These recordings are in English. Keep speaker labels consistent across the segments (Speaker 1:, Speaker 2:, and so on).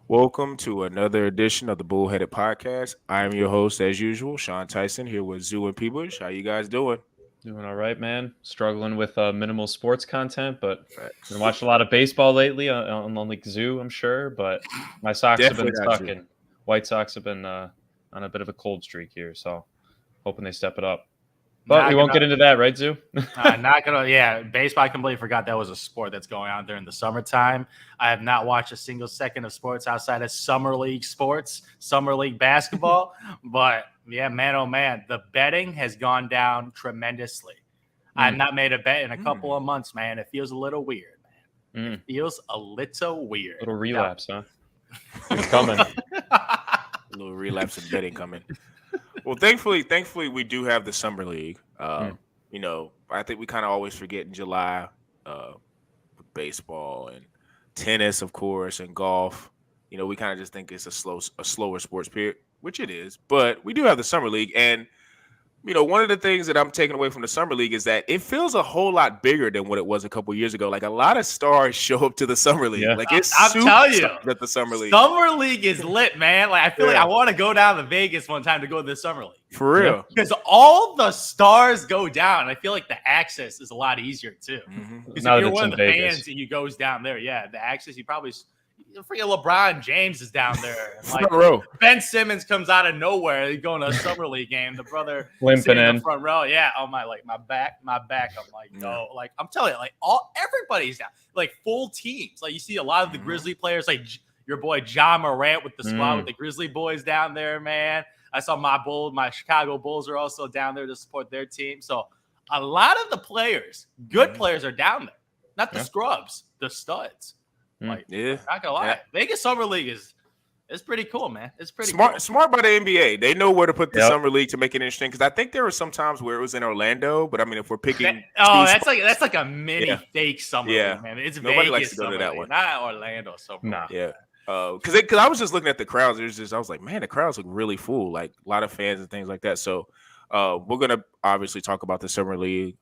Speaker 1: Welcome to another edition of the Bullheaded Podcast. I am your host, as usual, Sean Tyson, here with Zoo and Peebush. How you guys doing?
Speaker 2: Doing all right, man. Struggling with minimal sports content, but been
Speaker 1: Facts.
Speaker 2: watching a lot of baseball lately on like Zoo, I'm sure. But my Sox have been
Speaker 1: Definitely not you.
Speaker 2: sucking. White Sox have been on a bit of a cold streak here, so hoping they step it up. But
Speaker 3: Not
Speaker 2: we won't
Speaker 3: gonna,
Speaker 2: get into that, right, Zoo?
Speaker 3: not gonna. Yeah, baseball. I completely forgot that was a sport that's going on during the summertime. I have not watched a single second of sports outside of summer league sports, summer league basketball. But yeah, man, oh man, the betting has gone down tremendously. I have not made a bet in a couple of months, man. It feels a little weird, man. It feels a little weird.
Speaker 2: Little relapse, huh? It's coming.
Speaker 1: A little relapse of betting coming. Well, thankfully, we do have the summer league. You know, I think we kind of always forget in July with baseball and tennis, of course, and golf. You know, we kind of just think it's a slower sports period, which it is. But we do have the summer league, and you know, one of the things that I'm taking away from the summer league is that it feels a whole lot bigger than what it was a couple years ago. Like a lot of stars show up to the summer league.
Speaker 2: Yeah.
Speaker 1: Like it's
Speaker 3: I'm telling you,
Speaker 1: at the summer league.
Speaker 3: Summer league is lit, man. Like I feel like I want to go down to Vegas one time to go to the summer league.
Speaker 1: For real.
Speaker 3: Because all the stars go down. I feel like the access is a lot easier too. Because
Speaker 2: Now
Speaker 3: if
Speaker 2: that
Speaker 3: you're
Speaker 2: it's
Speaker 3: one
Speaker 2: in
Speaker 3: of the
Speaker 2: Vegas.
Speaker 3: fans and you goes down there, the access you probably freaking LeBron James is down there. And
Speaker 1: Front row.
Speaker 3: Ben Simmons comes out of nowhere. He's going to a summer league game. The brother
Speaker 2: Limping
Speaker 3: sitting in
Speaker 2: in.
Speaker 3: the front row. Yeah. Oh my back. I'm like, no. Like I'm telling you, like everybody's down. Like full teams. Like you see a lot of the Grizzly players, like your boy John Morant with the squad with the Grizzly boys down there, man. I saw my Chicago Bulls are also down there to support their team. So a lot of the players, good players, are down there. Not the scrubs, the studs. Like, not gonna lie, Vegas Summer League is pretty cool, man. It's pretty
Speaker 1: smart by the NBA. They know where to put the summer league to make it interesting. Because I think there were some times where it was in Orlando, but I mean, if we're picking,
Speaker 3: that's like a mini fake summer league, man. It's
Speaker 1: nobody
Speaker 3: Vegas
Speaker 1: likes to go to that
Speaker 3: league,
Speaker 1: one.
Speaker 3: not Orlando. So
Speaker 1: yeah. Because I was just looking at the crowds. I was like, man, the crowds look really full. Like a lot of fans and things like that. So we're gonna obviously talk about the summer league.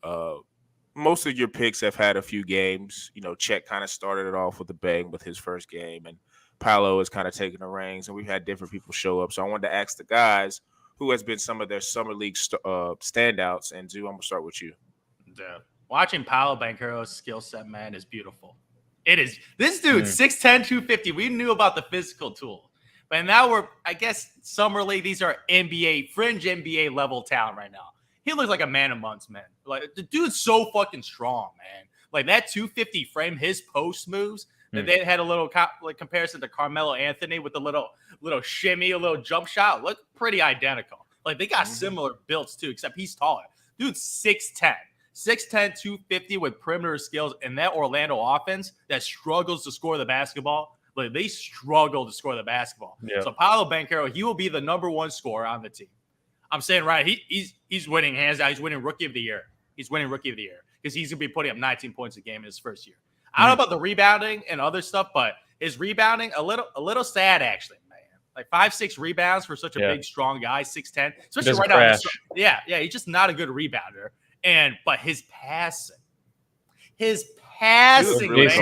Speaker 1: Most of your picks have had a few games. You know, Chet kind of started it off with a bang with his first game, and Paolo is kind of taking the reins, and we've had different people show up. So I wanted to ask the guys who has been some of their summer league standouts. And Zoo, I'm gonna start with you.
Speaker 3: Yeah. Watching Paolo Banchero's skill set, man, is beautiful. It is. This dude, 6'10", 250. We knew about the physical tool. But now I guess, summer league, these are fringe NBA level talent right now. He looks like a man amongst men. Like, the dude's so fucking strong, man. Like, that 250 frame, his post moves, that they had a little comparison to Carmelo Anthony with a little shimmy, a little jump shot, look pretty identical. Like, they got similar builds, too, except he's taller. Dude's 6'10". 6'10", 250 with perimeter skills, and that Orlando offense that struggles to score the basketball, like they struggle to score the basketball.
Speaker 2: Yeah.
Speaker 3: So Paolo Banchero, he will be the number one scorer on the team. I'm saying he's winning hands down. He's winning Rookie of the Year. He's winning Rookie of the Year because he's gonna be putting up 19 points a game in his first year. I don't know about the rebounding and other stuff, but his rebounding a little sad actually, man. Like 5-6 rebounds for such a big, strong guy, 6'10", especially right now. Yeah, he's just not a good rebounder. But his passing,
Speaker 2: Jason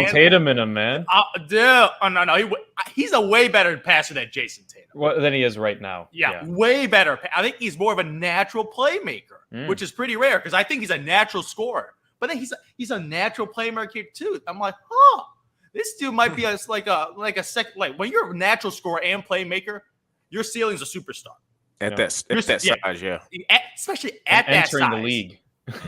Speaker 3: man.
Speaker 2: Tatum in him, man.
Speaker 3: No. He's a way better passer than Jason Tatum.
Speaker 2: Than he is right now.
Speaker 3: Yeah, way better. I think he's more of a natural playmaker, which is pretty rare because I think he's a natural scorer. But then he's a natural playmaker too. I'm like, this dude might be when you're a natural scorer and playmaker, your ceiling's a superstar.
Speaker 1: At that size,
Speaker 3: especially at that size.
Speaker 2: Entering the league.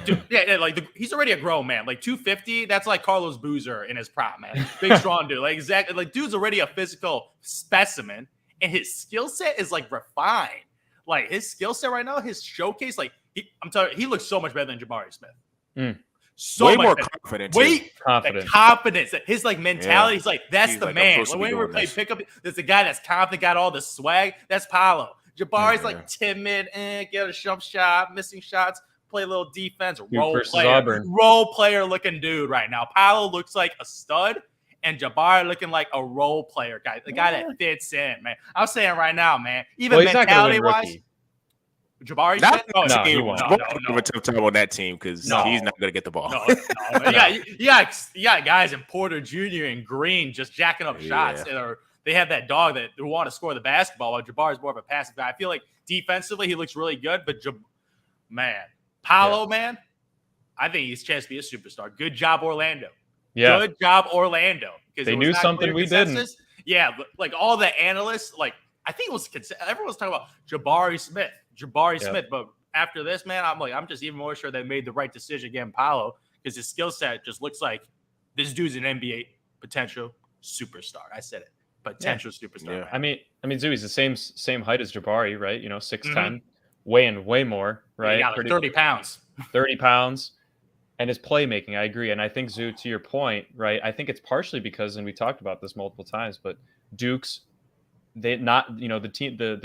Speaker 3: Dude, he's already a grown man. Like 250, that's like Carlos Boozer in his prime, man. Big, strong dude. Like exactly, like dude's already a physical specimen, and his skill set is like refined. Like his skill set right now, his showcase, I'm telling you, he looks so much better than Jabari Smith. So
Speaker 1: way
Speaker 3: much
Speaker 1: more
Speaker 3: better.
Speaker 1: confident.
Speaker 3: The confidence. His mentality. He's like, that's
Speaker 1: He's
Speaker 3: the
Speaker 1: like,
Speaker 3: man. Like, when we play pickup, there's a guy that's confident, got all the swag. That's Paolo. Jabari's like timid, get a jump shot, missing shots. Play a little defense, role player looking dude right now. Paolo looks like a stud, and Jabari looking like a role player guy, the guy that fits in, man. I'm saying right now, man, even mentality wise, Jabari.
Speaker 1: He won't. Have a tough time on that team because he's not going to get the ball.
Speaker 3: You got guys in Porter Jr. and Green just jacking up shots that are they have that dog that they want to score the basketball, while Jabari is more of a passive guy. I feel like defensively he looks really good, but Paolo, man, I think he's a chance to be a superstar. Good job, Orlando.
Speaker 2: Yeah.
Speaker 3: Good job, Orlando. Because
Speaker 2: they knew something we didn't.
Speaker 3: Yeah, but like all the analysts, like I think it was everyone was talking about Jabari Smith. But after this, man, I'm just even more sure they made the right decision getting Paolo, because his skill set just looks like this dude's an NBA potential superstar. I said it. Potential superstar.
Speaker 2: Yeah. I mean, Zooey's the same height as Jabari, right? 6'10", weighing way more, right?
Speaker 3: Yeah, like 30 pounds.
Speaker 2: 30 pounds. And his playmaking, I agree. And I think, Zoo, to your point, right, I think it's partially because, and we talked about this multiple times, but Duke's, the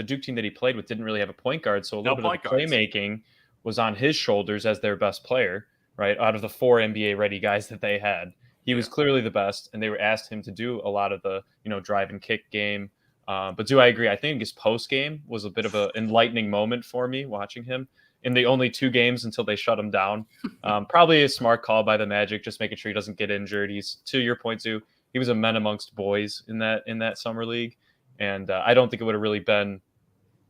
Speaker 2: Duke team that he played with didn't really have a point guard. So a little bit of the playmaking was on his shoulders as their best player, right? Out of the 4 NBA ready guys that they had, he was clearly the best. And they were asked him to do a lot of the, drive and kick game. But Zoo, I agree. I think his post game was a bit of an enlightening moment for me watching him. In the only 2 games until they shut him down. Probably a smart call by the Magic, just making sure he doesn't get injured. He's, to your point, Zoo, he was a man amongst boys in that summer league. And I don't think it would have really been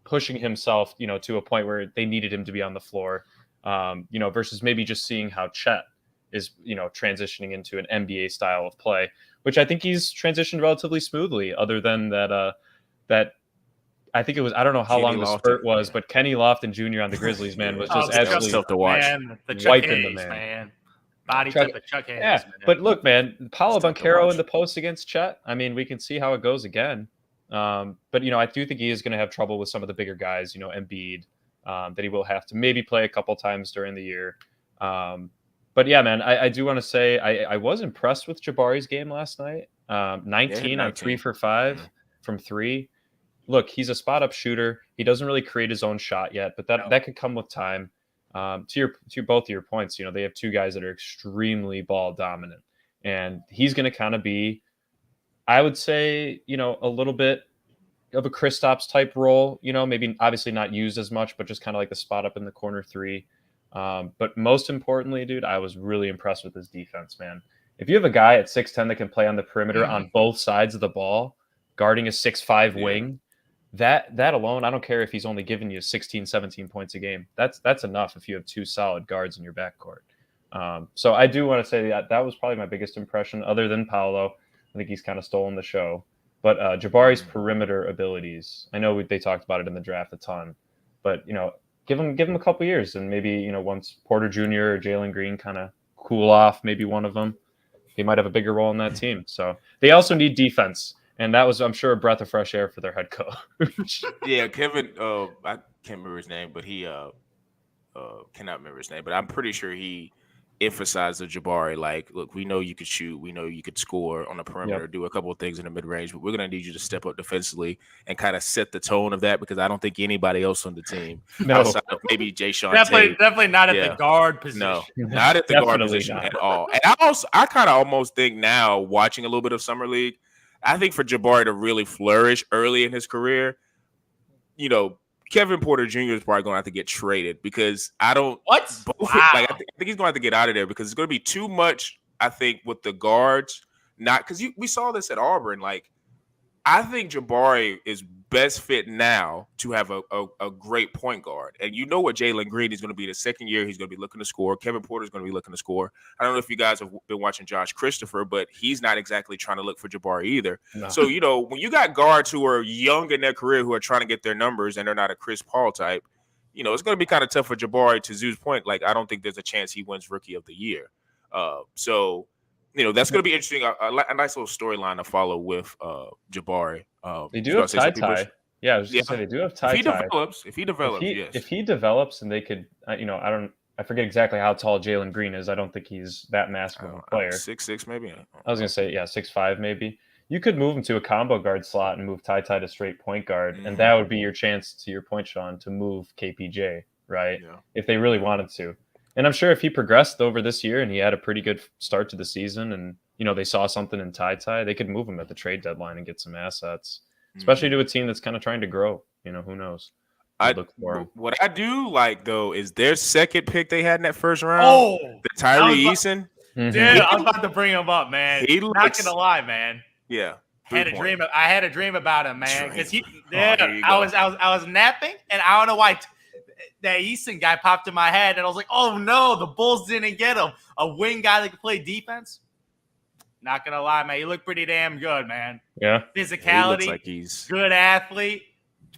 Speaker 2: pushing himself, to a point where they needed him to be on the floor, versus maybe just seeing how Chet is, transitioning into an NBA style of play, which I think he's transitioned relatively smoothly, other than that I think it was, I don't know how long the spurt was, but Kenny Lofton Jr. on the Grizzlies, man, was just absolutely
Speaker 1: tough to watch.
Speaker 3: Man,
Speaker 2: wiping the man.
Speaker 3: Body type of Chuck Hayes.
Speaker 2: Yeah, man. But look, man, Paolo Banchero in the post against Chet, I mean, we can see how it goes again. But, I do think he is going to have trouble with some of the bigger guys, Embiid, that he will have to maybe play a couple times during the year. But, yeah, man, I do want to say I was impressed with Jabari's game last night. 19 on 3 for 5 from 3. Look, he's a spot-up shooter. He doesn't really create his own shot yet, but that could come with time. To both of your points, they have 2 guys that are extremely ball dominant, and he's going to kind of be, I would say, a little bit of a Kristaps type role. Maybe obviously not used as much, but just kind of like the spot up in the corner 3. But most importantly, dude, I was really impressed with his defense, man. If you have a guy at 6'10" that can play on the perimeter on both sides of the ball, guarding a 6'5" wing. That alone, I don't care if he's only giving you 16, 17 points a game. That's enough if you have 2 solid guards in your backcourt. So I do want to say that was probably my biggest impression, other than Paolo. I think he's kind of stolen the show. But Jabari's perimeter abilities, I know they talked about it in the draft a ton, but give him a couple years, and maybe once Porter Jr. or Jalen Green kind of cool off, maybe one of them, he might have a bigger role in that team. So they also need defense. And that was, I'm sure, a breath of fresh air for their head coach.
Speaker 1: Yeah, Kevin. I can't remember his name, but he cannot remember his name. But I'm pretty sure he emphasized to Jabari, like, look, we know you could shoot, we know you could score on the perimeter, do a couple of things in the mid range, but we're gonna need you to step up defensively and kind of set the tone of that, because I don't think anybody else on the team, outside of maybe Jay Sean,
Speaker 3: definitely not at the guard position.
Speaker 1: No, not at the guard position at all. And I kind of almost think now, watching a little bit of summer league, I think for Jabari to really flourish early in his career, Kevin Porter Jr. is probably going to have to get traded, because I don't.
Speaker 3: What?
Speaker 1: I think he's going to have to get out of there, because it's going to be too much, I think, with the guards. Not because we saw this at Auburn. Like, I think Jabari is best fit now to have a great point guard. And you know what Jalen Green is going to be the second year. He's going to be looking to score. Kevin Porter is going to be looking to score. I don't know if you guys have been watching Josh Christopher, but he's not exactly trying to look for Jabari either. No. So, when you got guards who are young in their career who are trying to get their numbers and they're not a Chris Paul type, it's going to be kind of tough for Jabari. To Zoo's point, like, I don't think there's a chance he wins Rookie of the Year. So that's going to be interesting. A nice little storyline to follow with Jabari.
Speaker 2: They do have Ty. Yeah, I was just going to say, they do have Ty.
Speaker 1: If he develops, yes.
Speaker 2: If he develops, and they could, I forget exactly how tall Jalen Green is. I don't think he's that massive of a player.
Speaker 1: 6'6", maybe.
Speaker 2: I was going to say, 6'5", maybe. You could move him to a combo guard slot and move Ty to straight point guard, and that would be your chance, to your point, Sean, to move KPJ, right? Yeah. If they really wanted to. And I'm sure if he progressed over this year and he had a pretty good start to the season, and they saw something in Ty, they could move him at the trade deadline and get some assets, especially to a team that's kind of trying to grow. Who knows?
Speaker 1: What I do like, though, is their second pick they had in that first round, the Tyree Eason.
Speaker 3: Dude, I was about to bring him up, man. Not gonna lie, man.
Speaker 1: Yeah,
Speaker 3: I had a dream about him, man, because I was napping, and I don't know why that Easton guy popped in my head, and I was like, oh no, the Bulls didn't get him. A wing guy that can play defense. Not gonna lie, man, he looked pretty damn good, man.
Speaker 2: Yeah,
Speaker 3: physicality,
Speaker 1: he looks like he's
Speaker 3: good athlete,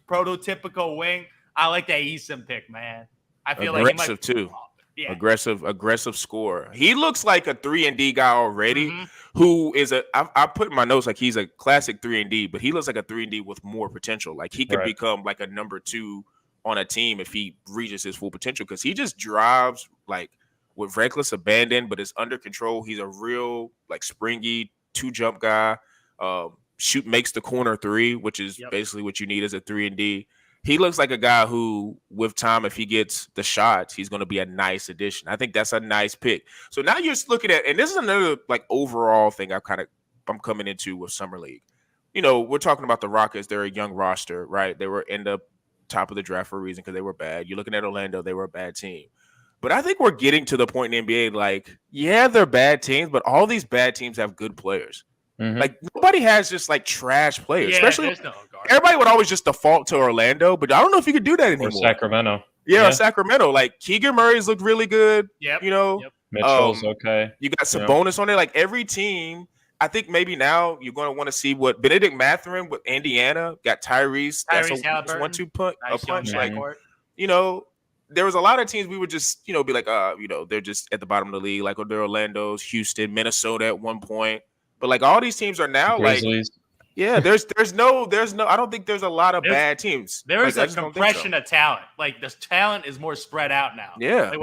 Speaker 3: prototypical wing. I like that Easton pick, man. I feel like he might
Speaker 1: too.
Speaker 3: Yeah.
Speaker 1: Aggressive scorer. He looks like a 3-and-D guy already. Who is I put in my notes like he's a classic 3-and-D, but he looks like a 3-and-D with more potential. Like he could become like a number 2 on a team if he reaches his full potential, because he just drives like with reckless abandon, but is under control. He's a real like springy 2-jump guy. Makes the corner 3, which is basically what you need as a 3-and-D. He looks like a guy who, with time, if he gets the shots, he's going to be a nice addition. I think that's a nice pick. So now you're just looking at, and this is another like overall thing I'm coming into with Summer League. You know, we're talking about the Rockets. They're a young roster, right? They were in the top of the draft for a reason because they were bad. You're looking at Orlando, they were a bad team. But I think we're getting to the point in the NBA, like, yeah, they're bad teams, but all these bad teams have good players. Like nobody has just like trash players, especially everybody would always just default to Orlando, but I don't know if you could do that anymore.
Speaker 2: Or Sacramento.
Speaker 1: Yeah, or Sacramento. Like Keegan Murray's looked really good. You know,
Speaker 2: Mitchell's okay.
Speaker 1: You got some bonus on there. Like every team, I think maybe now you're going to want to see what Benedict Mathurin with Indiana got. Tyrese that's a 1-2 punch.
Speaker 3: Nice
Speaker 1: a punch. Like you know, there was a lot of teams we would just be like, you know, they're just at the bottom of the league. Like they're Orlando's, Houston, Minnesota at one point. But like all these teams are now
Speaker 2: Grizzlies.
Speaker 1: Like, there's no. I don't think there's a lot of bad teams.
Speaker 3: There is a compression of talent. Like the talent is more spread out now.
Speaker 1: Yeah,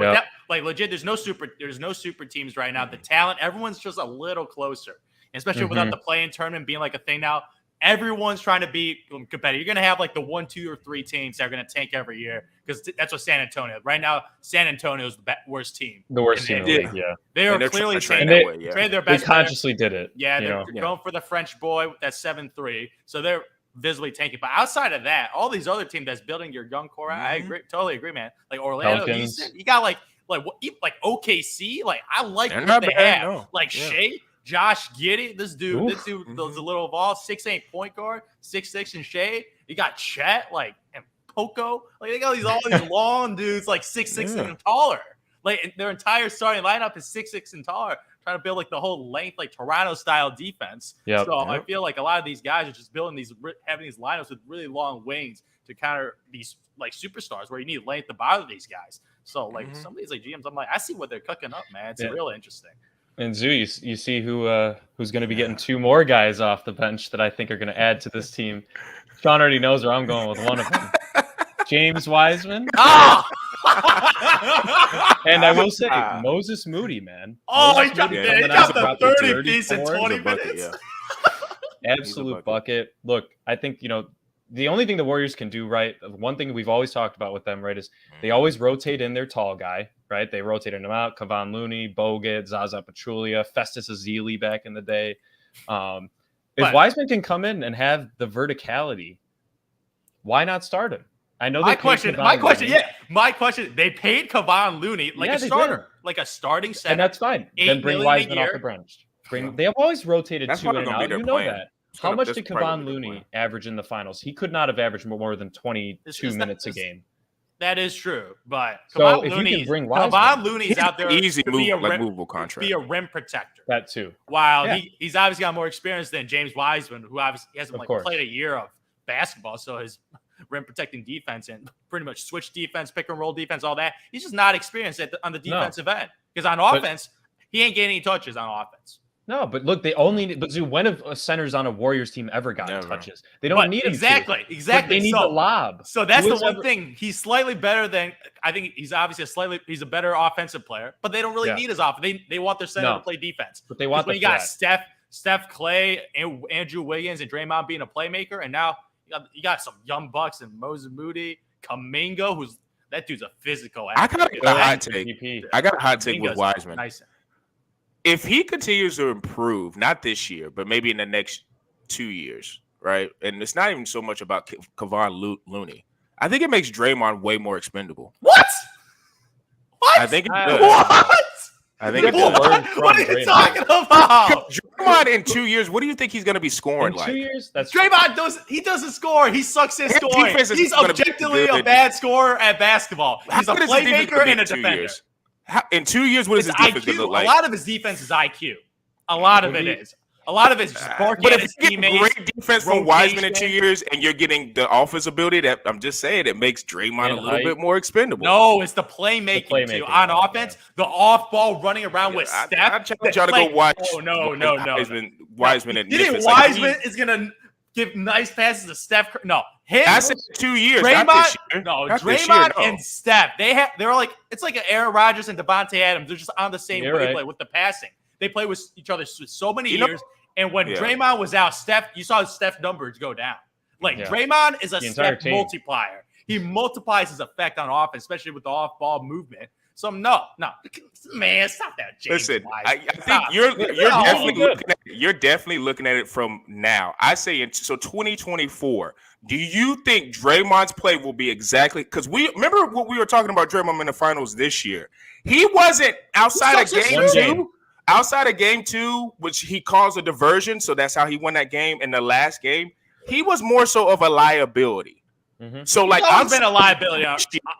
Speaker 3: like legit. There's no super teams right now. The talent, everyone's just a little closer, especially without the play-in tournament being like a thing now. Everyone's trying to be competitive. You're going to have like the 1, 2, or 3 teams that are going to tank every year because that's what San Antonio. Right now, San Antonio is the worst team.
Speaker 2: The worst team in the league,
Speaker 3: They are clearly
Speaker 1: traded
Speaker 3: their best.
Speaker 2: They consciously did it.
Speaker 3: Yeah, they're going for the French boy. That's 7-3. So they're visibly tanking. But outside of that, all these other teams that's building your young core, I agree, totally agree, man. Like Orlando, you got like OKC. Like I like what they have. No. Like Shea. Josh Giddey, this dude was a little evolved, 6'8" point guard, 6'6" in Shea. You got Chet, like, and Poco. Like, they got all these long dudes, like 6'6" and taller. Like, their entire starting lineup is 6'6" and taller, trying to build, like, the whole length, like, Toronto-style defense. I feel like a lot of these guys are just building having these lineups with really long wings to counter these, like, superstars where you need length to bother these guys. So, like, some of these, like, GMs, I'm like, I see what they're cooking up, man. It's real interesting.
Speaker 2: And Zoo, you see who's going to be getting 2 more guys off the bench that I think are going to add to this team. Sean already knows where I'm going with one of them. James Wiseman. And I will say, Moses Moody, man.
Speaker 3: He got the 30 piece in 20 minutes.
Speaker 2: Absolute bucket. Look, I think, the only thing the Warriors can do right, one thing we've always talked about with them, right, is they always rotate in their tall guy, right? They rotated him out. Kevon Looney, Bogut, Zaza Pachulia, Festus Ezeli back in the day. If Wiseman can come in and have the verticality, why not start him? I know my question,
Speaker 3: they paid Kevon Looney like a starter, like a starting center.
Speaker 2: And that's fine. Then bring Wiseman off the bench. They have always rotated 2 in and out. You know that. How much did Kevon Looney average in the finals? He could not have averaged more than 22 minutes a game.
Speaker 3: That is true, but
Speaker 2: Kevon
Speaker 3: Looney's out there
Speaker 1: easy move, like movable contract,
Speaker 3: be a rim protector.
Speaker 2: That too.
Speaker 3: While he's obviously got more experience than James Wiseman, who obviously hasn't played a year of basketball, so his rim protecting defense and pretty much switch defense, pick and roll defense, all that. He's just not experienced on the defensive end because on offense, he ain't getting any touches on offense.
Speaker 2: No, but look, when have centers on a Warriors team ever gotten touches? They don't need him
Speaker 3: exactly.
Speaker 2: They need the lob.
Speaker 3: So that's the one thing. He's slightly better than I think. He's obviously he's a better offensive player, but they don't really need his offense. They want their center to play defense.
Speaker 2: But they want
Speaker 3: when you got Steph Clay, and Andrew Wiggins, and Draymond being a playmaker, and now you got some young bucks and Moses Moody, Kuminga, that dude's a physical athlete.
Speaker 1: I got a hot take with Wiseman.
Speaker 3: Nice.
Speaker 1: If he continues to improve, not this year, but maybe in the next 2 years, right? And it's not even so much about Kevon Looney. I think it makes Draymond way more expendable.
Speaker 3: What?
Speaker 1: I think it does.
Speaker 3: What?
Speaker 1: I think it
Speaker 2: People
Speaker 1: does.
Speaker 2: learn from
Speaker 3: What are you
Speaker 2: Draymond.
Speaker 3: talking about?
Speaker 1: Draymond in 2 years, what do you think he's going to be scoring
Speaker 2: In
Speaker 1: like?
Speaker 2: 2 years, that's
Speaker 3: Draymond doesn't score. He sucks at
Speaker 1: His
Speaker 3: scoring.
Speaker 1: defense is
Speaker 3: He's
Speaker 1: gonna be
Speaker 3: objectively a
Speaker 1: good.
Speaker 3: bad scorer at basketball. He's a
Speaker 1: How good is his defense
Speaker 3: playmaker
Speaker 1: gonna be
Speaker 3: and a
Speaker 1: in 2
Speaker 3: defender.
Speaker 1: years? In 2 years, what is
Speaker 3: It's
Speaker 1: his defense going
Speaker 3: IQ.
Speaker 1: to look like?
Speaker 3: A lot of his defense is IQ. A lot of it is. A lot of it is just barking
Speaker 1: But
Speaker 3: at
Speaker 1: if
Speaker 3: his
Speaker 1: you get
Speaker 3: teammates.
Speaker 1: great defense from Wiseman in 2
Speaker 3: rotation.
Speaker 1: years, and you're getting the offense ability, that I'm just saying it makes Draymond
Speaker 2: And
Speaker 1: a little
Speaker 2: height.
Speaker 1: bit more expendable.
Speaker 3: No, it's the playmaking, too.
Speaker 2: playmaking,
Speaker 3: On
Speaker 2: yeah.
Speaker 3: offense, the off-ball running around with
Speaker 1: I
Speaker 3: Steph.
Speaker 1: challenge y'all to go watch.
Speaker 3: Oh, no.
Speaker 1: Wiseman and
Speaker 3: You think
Speaker 1: Memphis.
Speaker 3: Wiseman is going to give nice passes to Steph? No. Him,
Speaker 1: I said 2 years, not this
Speaker 3: Draymond,
Speaker 1: year.
Speaker 3: no,
Speaker 1: Not this
Speaker 3: Draymond
Speaker 1: year, no.
Speaker 3: and Steph. They're like, it's like an Aaron Rodgers and Devontae Adams. They're just on the same
Speaker 2: You're
Speaker 3: wavelength
Speaker 2: right.
Speaker 3: with the passing. They play with each other for so many
Speaker 1: You know-
Speaker 3: years. And when
Speaker 1: Yeah.
Speaker 3: Draymond was out, you saw Steph numbers go down. Like
Speaker 2: Yeah.
Speaker 3: Draymond is a
Speaker 2: The entire
Speaker 3: Steph
Speaker 2: team.
Speaker 3: multiplier. He multiplies his effect on offense, especially with the off-ball movement. So no, man, stop that, James.
Speaker 1: Listen,
Speaker 3: Wiseman.
Speaker 1: I think
Speaker 3: Stop.
Speaker 1: you're
Speaker 3: No.
Speaker 1: definitely looking at it from now. I say so 2024. Do you think Draymond's play will be exactly because we remember what we were talking about Draymond in the finals this year? He wasn't outside of
Speaker 3: He sucks
Speaker 1: game
Speaker 3: at
Speaker 1: two.
Speaker 2: shooting.
Speaker 1: Outside of game two, which he caused a diversion, so that's how he won that game. In the last game, he was more so of a liability.
Speaker 2: Mhm.
Speaker 1: So like
Speaker 3: He's
Speaker 1: I'm
Speaker 3: always been a liability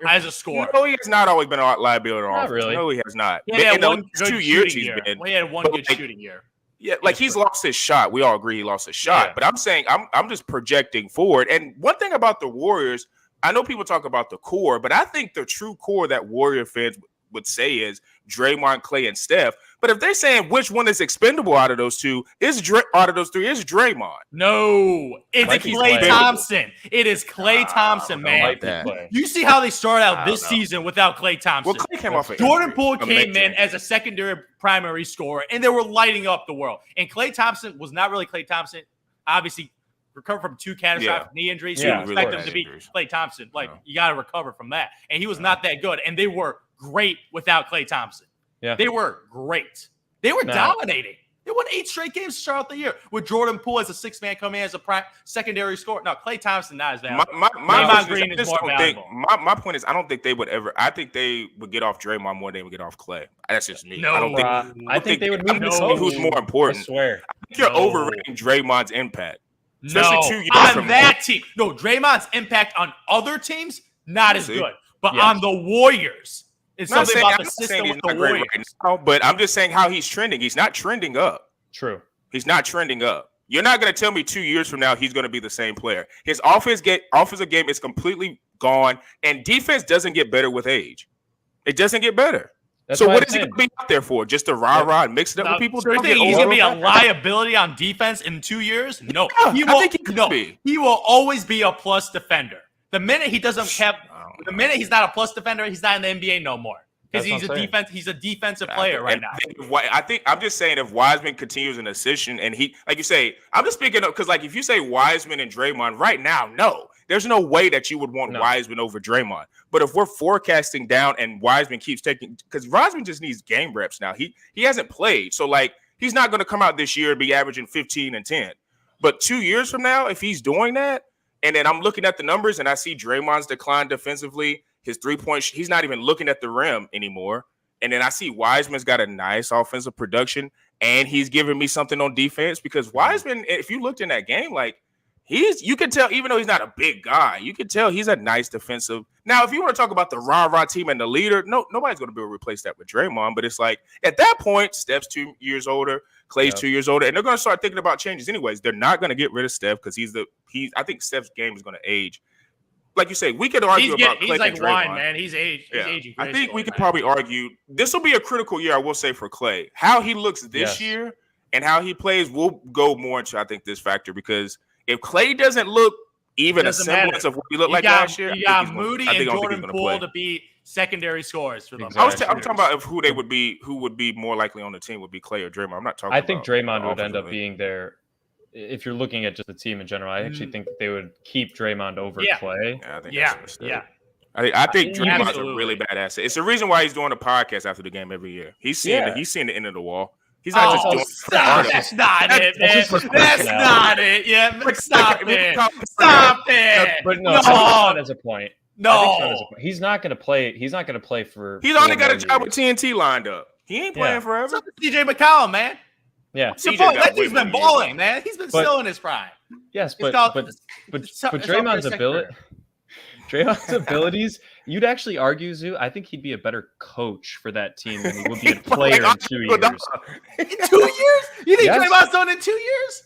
Speaker 3: as a scorer.
Speaker 1: No, he has not always been a liability on
Speaker 2: Not
Speaker 1: offense.
Speaker 2: really.
Speaker 1: No, he has not.
Speaker 3: He had
Speaker 1: In the
Speaker 3: one
Speaker 1: last
Speaker 3: good
Speaker 1: 2 years,
Speaker 3: shooting
Speaker 1: he's
Speaker 3: year.
Speaker 1: been.
Speaker 3: Well, he had one
Speaker 1: but,
Speaker 3: good
Speaker 1: like,
Speaker 3: shooting year.
Speaker 1: Yeah, like he's lost his shot. We all agree he lost his shot.
Speaker 3: Yeah.
Speaker 1: But I'm saying I'm just projecting forward. And one thing about the Warriors, I know people talk about the core, but I think the true core that Warrior fans would say is Draymond, Clay, and Steph. But if they're saying which one is expendable out of those two, out of those three is Draymond.
Speaker 3: No, it's
Speaker 2: Might be
Speaker 3: Klay
Speaker 2: Klay.
Speaker 3: Thompson. It is Klay Thompson,
Speaker 1: I don't
Speaker 3: man.
Speaker 1: like that.
Speaker 2: Play.
Speaker 3: You see how they start out
Speaker 1: I
Speaker 3: this
Speaker 1: don't know.
Speaker 3: season without Klay Thompson.
Speaker 1: Well, Clay came off of
Speaker 3: Jordan
Speaker 1: injury.
Speaker 3: Poole came in
Speaker 1: Amazing.
Speaker 3: as a secondary primary scorer, and they were lighting up the world. And Klay Thompson was not really Klay Thompson. Obviously, recovered from 2 catastrophic knee injuries.
Speaker 2: Yeah,
Speaker 3: You
Speaker 2: of
Speaker 3: expect him
Speaker 1: course.
Speaker 3: to be
Speaker 1: Injuries.
Speaker 3: Klay Thompson. Like,
Speaker 1: No.
Speaker 3: you got to recover from that. And he was not that good. And they were great without Klay Thompson.
Speaker 2: Yeah.
Speaker 3: They were great. They were
Speaker 2: No.
Speaker 3: dominating. They won 8 straight games to start out the year with Jordan Poole as a 6-man coming in as a secondary scorer. No, Klay Thompson not as valuable.
Speaker 1: My
Speaker 3: Draymond
Speaker 1: question
Speaker 3: Green
Speaker 1: I
Speaker 3: is
Speaker 1: just
Speaker 3: more
Speaker 1: don't think-
Speaker 3: valuable.
Speaker 1: my point is I don't think they would ever. I think they would get off Draymond more than they would get off Clay. That's just me.
Speaker 3: No,
Speaker 1: I don't think.
Speaker 2: I think they would
Speaker 1: I'm
Speaker 2: move
Speaker 1: just
Speaker 2: the
Speaker 1: saying who's
Speaker 2: post.
Speaker 1: more
Speaker 2: I
Speaker 1: important.
Speaker 2: swear.
Speaker 1: I think you're
Speaker 3: No.
Speaker 1: overrating Draymond's impact.
Speaker 3: No,
Speaker 1: Especially 2 years
Speaker 3: on
Speaker 1: from
Speaker 3: that team. No, Draymond's impact on other teams, not as
Speaker 1: See?
Speaker 3: good. But
Speaker 2: Yes.
Speaker 3: on the Warriors, it's
Speaker 1: I'm not
Speaker 3: something
Speaker 1: saying,
Speaker 3: about
Speaker 1: I'm
Speaker 3: the
Speaker 1: not
Speaker 3: system
Speaker 1: saying he's
Speaker 3: with the
Speaker 1: not great
Speaker 3: Warriors.
Speaker 1: right now, but I'm just saying how he's trending. He's not trending up.
Speaker 2: True.
Speaker 1: He's not trending up. You're not going to tell me 2 years from now he's going to be the same player. His offensive game is completely gone, and defense doesn't get better with age. It doesn't get better.
Speaker 2: That's
Speaker 1: So
Speaker 2: why
Speaker 1: what
Speaker 2: I'm
Speaker 1: is he
Speaker 2: saying.
Speaker 1: going to be out there for? Just to rah-rah and mix it up
Speaker 3: Now,
Speaker 1: with people?
Speaker 3: so you
Speaker 1: Don't
Speaker 3: think
Speaker 1: get
Speaker 3: he's
Speaker 1: old.
Speaker 3: going to be a liability on defense in 2 years? No.
Speaker 1: Yeah,
Speaker 3: He
Speaker 1: I
Speaker 3: will,
Speaker 1: think he could
Speaker 3: no.
Speaker 1: be.
Speaker 3: He will always be a plus defender. The minute he doesn't have,
Speaker 1: I don't
Speaker 3: the
Speaker 1: know.
Speaker 3: minute he's not a plus defender, he's not in the NBA no more. Because
Speaker 2: That's
Speaker 3: he's
Speaker 2: what
Speaker 3: a
Speaker 2: I'm saying.
Speaker 3: he's a defensive player right
Speaker 1: And
Speaker 3: now.
Speaker 1: I think I'm just saying if Wiseman continues in a position and he, like you say, I'm just picking up because like if you say Wiseman and Draymond right now, no, there's no way that you would want
Speaker 2: No.
Speaker 1: Wiseman over Draymond. But if we're forecasting down and Wiseman keeps taking, because Wiseman just needs game reps now. He hasn't played, so like he's not going to come out this year and be averaging 15 and 10. But 2 years from now, if he's doing that, and then I'm looking at the numbers and I see Draymond's decline defensively, his 3-point, he's not even looking at the rim anymore. And then I see Wiseman's got a nice offensive production, and he's giving me something on defense because Wiseman, if you looked in that game, like you can tell, even though he's not a big guy, you can tell he's a nice defensive. Now, if you want to talk about the rah-rah team and the leader, nobody's going to be able to replace that with Draymond. But it's like at that point, Steph's 2 years older, Clay's 2 years older, and they're going to start thinking about changes anyways. They're not going to get rid of Steph because I think Steph's game is going to age. Like you say, we could argue about Clay
Speaker 3: He's like
Speaker 1: and Draymond.
Speaker 3: wine, man. He's aging.
Speaker 1: Yeah.
Speaker 3: He's aging
Speaker 1: I think
Speaker 3: gracefully,
Speaker 1: we could
Speaker 3: man.
Speaker 1: probably argue this will be a critical year, I will say, for Clay. How he looks this
Speaker 2: Yes.
Speaker 1: year and how he plays will go more into, I think, this factor because if Clay doesn't look even a
Speaker 3: Doesn't
Speaker 1: semblance
Speaker 3: matter.
Speaker 1: of what he looked
Speaker 3: You
Speaker 1: like
Speaker 3: got,
Speaker 1: last year,
Speaker 3: you
Speaker 1: I
Speaker 3: got
Speaker 1: think
Speaker 3: Moody
Speaker 1: I
Speaker 3: and
Speaker 1: don't think he's
Speaker 3: Jordan
Speaker 1: gonna
Speaker 3: Poole
Speaker 1: play.
Speaker 3: to be secondary scorers for them.
Speaker 2: Exactly.
Speaker 1: I'm talking about who they would be, who would be more likely on the team would be Clay or Draymond. I'm not talking.
Speaker 2: I think
Speaker 1: about
Speaker 2: Draymond would end up
Speaker 1: offensively.
Speaker 2: being there. If you're looking at just the team in general, I actually think that they would keep Draymond over
Speaker 3: Yeah.
Speaker 2: Clay.
Speaker 1: Yeah, I think
Speaker 3: Yeah,
Speaker 1: that's a mistake.
Speaker 3: yeah.
Speaker 1: I think Draymond's a
Speaker 3: Absolutely.
Speaker 1: really bad asset. It's the reason why he's doing a podcast after the game every year. He's seeing
Speaker 2: Yeah.
Speaker 1: he's seeing the end of the wall. He's not just
Speaker 3: Oh,
Speaker 1: doing
Speaker 3: stop. That's not it, man.
Speaker 2: That's just
Speaker 3: That's
Speaker 2: personality.
Speaker 3: not it. Yeah, stop it.
Speaker 1: Stop
Speaker 3: Stop it.
Speaker 2: But no,
Speaker 3: No.
Speaker 2: Sean has a point. I think Sean
Speaker 3: No.
Speaker 2: has a point. He's not going to play. He's not going to play for.
Speaker 1: He's already
Speaker 2: 4
Speaker 1: got a
Speaker 2: more
Speaker 1: job with
Speaker 2: years.
Speaker 1: TNT lined up. He ain't playing forever.
Speaker 3: So CJ McCollum, man.
Speaker 2: Yeah,
Speaker 3: that dude's been balling, man. He's been still in his prime.
Speaker 2: Yes, but Draymond's abilities, you'd actually argue, Zoo. I think he'd be a better coach for that team than he would be a player in 2 years.
Speaker 3: In 2 years? You think Draymond's done in 2 years?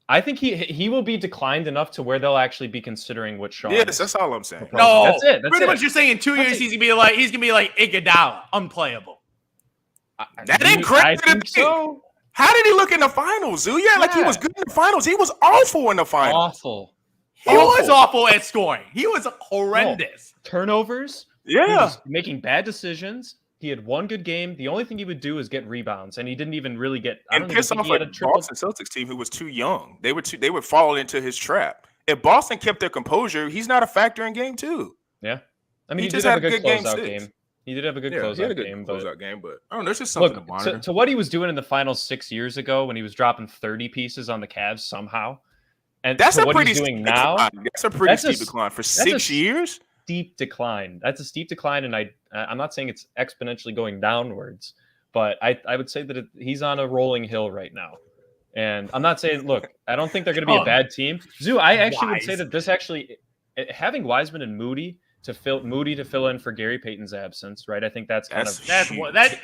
Speaker 2: I think he will be declined enough to where they'll actually be considering what Sean.
Speaker 1: Yes, that's all I'm saying.
Speaker 3: No,
Speaker 2: that's it.
Speaker 3: Pretty much, you're saying in 2 years he's gonna be like Iguodala, unplayable.
Speaker 1: That ain't correct.
Speaker 2: I think so.
Speaker 1: How did he look in the finals, Zoo? Yeah, like he was good in the finals. He was awful in the finals.
Speaker 2: Awful.
Speaker 3: He was awful at scoring. He was horrendous.
Speaker 2: Turnovers.
Speaker 1: Yeah.
Speaker 2: He was making bad decisions. He had one good game. The only thing he would do is get rebounds, and he didn't even really get.
Speaker 1: And piss off a Boston Celtics team who was too young. They would fall into his trap. If Boston kept their composure, he's not a factor in game 2.
Speaker 2: Yeah, I mean, he did have a good closeout game. He did have a good closeout game, but
Speaker 1: I don't know. There's just something to monitor.
Speaker 2: To what he was doing in the finals 6 years ago when he was dropping 30 pieces on the Cavs somehow, and
Speaker 1: that's a
Speaker 2: what
Speaker 1: pretty
Speaker 2: he's doing
Speaker 1: steep
Speaker 2: now.
Speaker 1: Decline. That's a pretty steep decline for 6 years.
Speaker 2: Steep decline. That's a steep decline, and I'm not saying it's exponentially going downwards, but I would say that he's on a rolling hill right now. And I'm not saying, look, I don't think they're going to be a bad team. Zoo, I actually would say that this actually having Wiseman and Moody to fill in for Gary Payton's absence, right? I think that's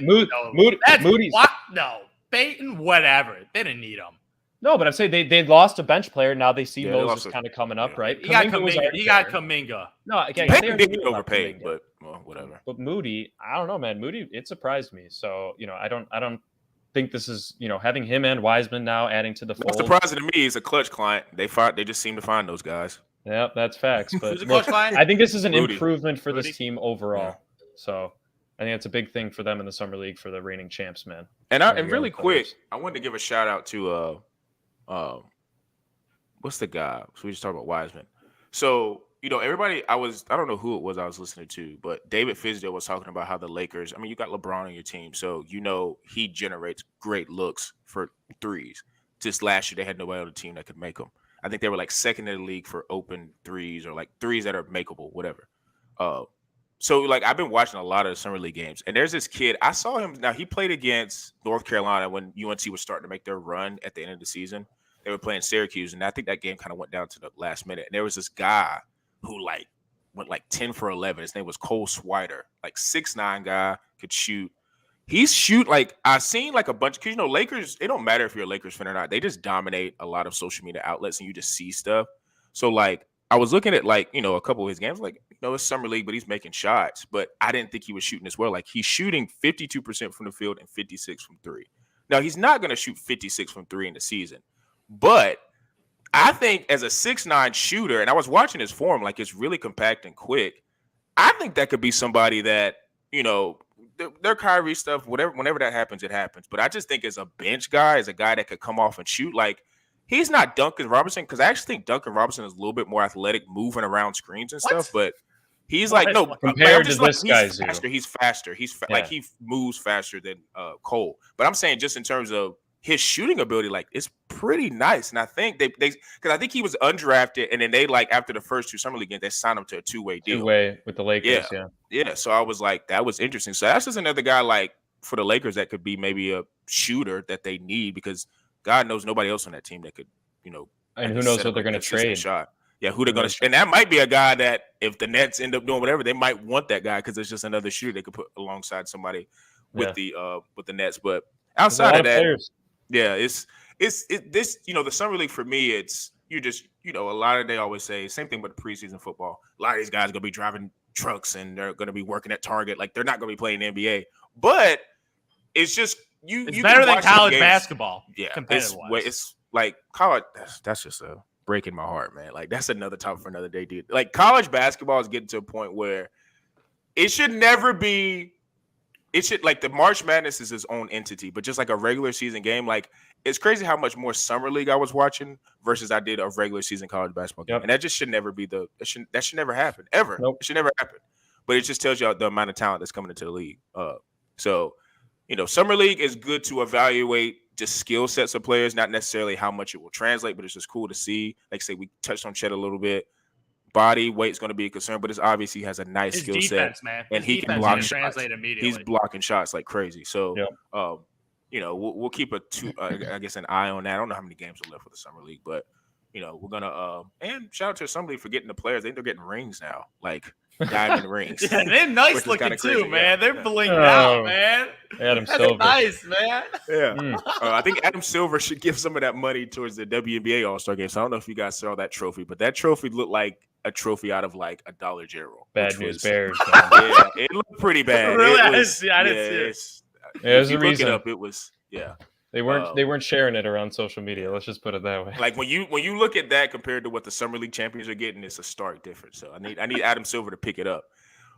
Speaker 2: Moody's.
Speaker 3: What? No, Payton, whatever. They didn't need him.
Speaker 2: No, but I'm saying they lost a bench player. Now they see Moses kind of coming up, right?
Speaker 3: He got Kuminga.
Speaker 2: No, again,
Speaker 1: Payton did get overpaid, but whatever.
Speaker 2: But Moody, I don't know, man. Moody, it surprised me. So I don't think this is having him and Wiseman now adding to the fold.
Speaker 1: What's surprising to me is a clutch client. They just seem to find those guys.
Speaker 2: Yep, that's facts. But look, I think this is an improvement for this team overall.
Speaker 1: Yeah.
Speaker 2: So I think it's a big thing for them in the summer league for the reigning champs, man.
Speaker 1: And really quick, I wanted to give a shout out to what's the guy? So we just talked about Wiseman. So everybody, I don't know who it was I was listening to, but David Fizdale was talking about how the Lakers. I mean, you got LeBron on your team, so he generates great looks for threes. Just last year, they had nobody on the team that could make them. I think they were like second in the league for open threes or like threes that are makeable, whatever. So like I've been watching a lot of the summer league games, and there's this kid. I saw him. Now he played against North Carolina when UNC was starting to make their run at the end of the season. They were playing Syracuse, and I think that game kind of went down to the last minute. And there was this guy who went 10 for 11. His name was Cole Swider, 6'9" guy, could shoot. I've seen a bunch, because Lakers, it don't matter if you're a Lakers fan or not. They just dominate a lot of social media outlets and you just see stuff. So I was looking at a couple of his games, it's summer league, but he's making shots. But I didn't think he was shooting as well. He's shooting 52% from the field and 56 from 3. Now he's not going to shoot 56 from 3 in the season, but I think as a 6'9" shooter, and I was watching his form, it's really compact and quick. I think that could be somebody that, their Kyrie stuff, whenever that happens, it happens. But I just think as a bench guy, as a guy that could come off and shoot, he's not Duncan Robinson, because I actually think Duncan Robinson is a little bit more athletic, moving around screens and stuff. But he's
Speaker 2: compared to this guy,
Speaker 1: he's faster. He moves faster than Cole. But I'm saying just in terms of his shooting ability, it's pretty nice. And I think they because I think he was undrafted, and then they after the first 2 summer league games, they signed him to a 2-way deal.
Speaker 2: 2-way with the Lakers,
Speaker 1: yeah. So I was that was interesting. So that's just another guy for the Lakers that could be maybe a shooter that they need, because God knows nobody else on that team that could,
Speaker 2: and who knows what they're going to trade.
Speaker 1: Shot. Yeah, who they're going to, and that might be a guy that if the Nets end up doing whatever, they might want that guy because it's just another shooter they could put alongside somebody with the Nets. But outside of that. Players. Yeah, it's this, the summer league for me, it's a lot of, they always say same thing with the preseason football. A lot of these guys are gonna be driving trucks and they're gonna be working at Target. They're not gonna be playing the NBA. But it's just it's
Speaker 3: better than college basketball.
Speaker 1: Yeah, it's college. That's just breaking my heart, man. That's another topic for another day, dude. College basketball is getting to a point where it should never be. It should the March Madness is its own entity, but just a regular season game, it's crazy how much more summer league I was watching versus I did a regular season college basketball game, and that just should never be that should never happen ever. Nope. It should never happen, but it just tells you the amount of talent that's coming into the league. So summer league is good to evaluate just skill sets of players, not necessarily how much it will translate, but it's just cool to see. Say we touched on Chet a little bit. body weight's going to be a concern, but it's obvious he has a nice
Speaker 3: His
Speaker 1: skill set,
Speaker 3: defense, man.
Speaker 1: and
Speaker 3: His
Speaker 1: he can
Speaker 3: defense
Speaker 1: block
Speaker 3: can
Speaker 1: shots.
Speaker 3: translate immediately.
Speaker 1: He's blocking shots like crazy. So,
Speaker 2: Yep.
Speaker 1: we'll keep I guess an eye on that. I don't know how many games are left for the summer league, but we're gonna and shout out to Summer League for getting the players. They're getting rings now, like diamond rings.
Speaker 3: Yeah, they're nice looking too,
Speaker 1: crazy.
Speaker 3: man. They're
Speaker 1: Yeah.
Speaker 3: blinged out, man.
Speaker 2: Adam
Speaker 3: That's
Speaker 2: Silver.
Speaker 3: nice, man.
Speaker 1: Yeah, I think Adam Silver should give some of that money towards the WNBA All-Star game. So I don't know if you guys saw that trophy, but that trophy looked like a trophy out of like a Dollar General.
Speaker 2: Bad News Bears.
Speaker 1: Yeah, it looked pretty bad.
Speaker 3: Really?
Speaker 1: I
Speaker 3: didn't see it.
Speaker 2: There's
Speaker 1: if
Speaker 2: a
Speaker 1: you look
Speaker 2: reason.
Speaker 1: it up, it was
Speaker 2: They weren't sharing it around social media. Let's just put it that way.
Speaker 1: Like when you look at that compared to what the Summer League champions are getting, it's a stark difference. So I need Adam Silver to pick it up.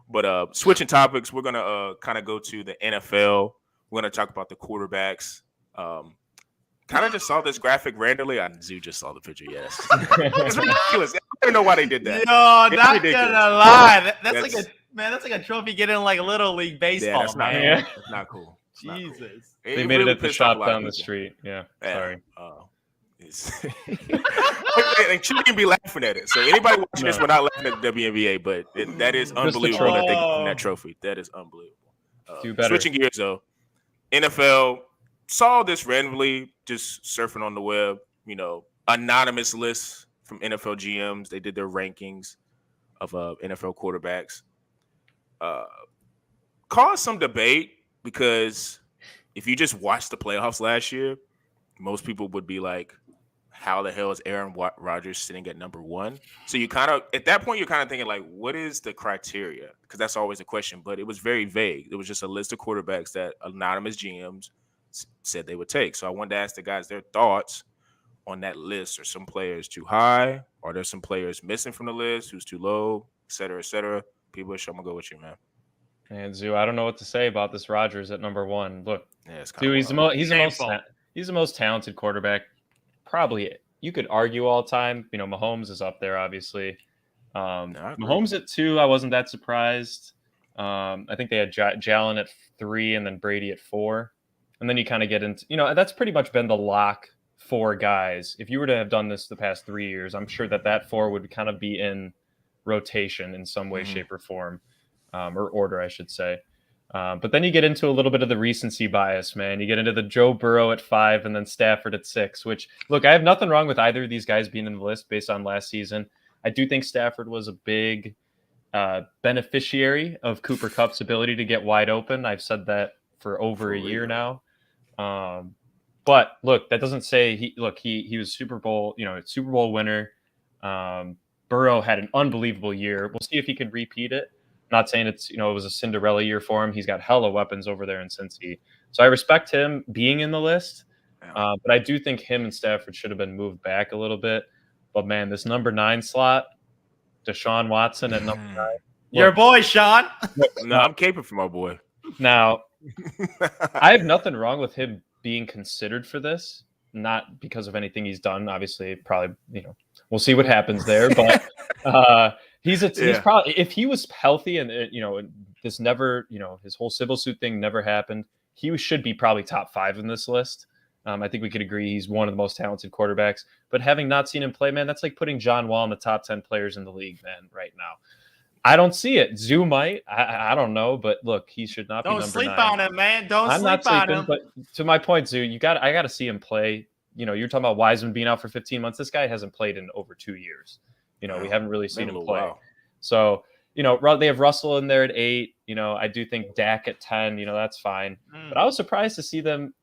Speaker 1: But switching topics, we're gonna kind of go to the NFL. We're gonna talk about the quarterbacks. Kind of just saw this graphic randomly. Zoo just saw the picture. Yes, it's ridiculous. I don't know why they did that.
Speaker 3: Yo,
Speaker 1: It's
Speaker 3: not
Speaker 1: ridiculous.
Speaker 3: gonna lie. That's like a trophy getting like Little League baseball,
Speaker 1: That's not
Speaker 3: man.
Speaker 1: cool. It's not cool. It's not cool.
Speaker 3: Jesus.
Speaker 2: They made
Speaker 1: really
Speaker 2: it at the
Speaker 1: pissed off
Speaker 2: shop
Speaker 1: a lot of
Speaker 2: down the
Speaker 1: people.
Speaker 2: street. Yeah.
Speaker 1: Yeah.
Speaker 2: Sorry.
Speaker 1: They shouldn't even be laughing at it. So anybody watching this, we're not laughing at the WNBA, but that is unbelievable that they won that trophy. That is unbelievable.
Speaker 2: Do better.
Speaker 1: Switching gears though, NFL saw this randomly just surfing on the web. Anonymous lists from NFL GMs. They did their rankings of NFL quarterbacks. Caused some debate because if you just watched the playoffs last year, most people would be like, how the hell is Aaron Rodgers sitting at number one? So you kind of, at that point, you're kind of thinking like, what is the criteria? Because that's always a question, but it was very vague. It was just a list of quarterbacks that anonymous GMs said they would take. So I wanted to ask the guys their thoughts on that list. Are some players too high? Are there some players missing from the list? Who's too low? Et cetera, et cetera. People, I'm going to go with you, man.
Speaker 2: And Zoo, I don't know what to say about this Rodgers at number one. Look,
Speaker 1: Yeah, it's
Speaker 2: dude, he's the most talented quarterback. Probably, you could argue all time. Mahomes is up there, obviously. Mahomes at 2, I wasn't that surprised. I think they had Jalen at 3 and then Brady at 4. And then you kind of get into, that's pretty much been the lock 4 guys. If you were to have done this the past 3 years, I'm sure that 4 would kind of be in rotation in some way, shape, or form, or order, I should say. But then you get into a little bit of the recency bias, man. You get into the Joe Burrow at 5 and then Stafford at 6, which, look, I have nothing wrong with either of these guys being in the list based on last season. I do think Stafford was a big beneficiary of Cooper Kupp's ability to get wide open. I've said that for over a year now. But look, that doesn't say he was Super Bowl winner. Burrow had an unbelievable year. We'll see if he can repeat it. Not saying it was a Cinderella year for him. He's got hella weapons over there in Cincy. So I respect him being in the list. But I do think him and Stafford should have been moved back a little bit. But man, this number 9 slot, Deshaun Watson at number 9.
Speaker 3: Your boy, Sean.
Speaker 1: No, I'm caping for my boy.
Speaker 2: Now, I have nothing wrong with him being considered for this. Not because of anything he's done. Obviously, probably, we'll see what happens there. But he's probably, if he was healthy and this never, his whole civil suit thing never happened, he should be probably top 5 in this list. I think we could agree he's one of the most talented quarterbacks. But having not seen him play, man, that's like putting John Wall in the top 10 players in the league, man, right now. I don't see it. Zoo might. I don't know, but look, he should not be number 9.
Speaker 3: Don't sleep on him, man.
Speaker 2: I'm not sleeping, but to my point, Zoo, I got to see him play. You're talking about Wiseman being out for 15 months. This guy hasn't played in over 2 years. We haven't really seen him play. So, they have Russell in there at 8. I do think Dak at 10. That's fine. But I was surprised to see them.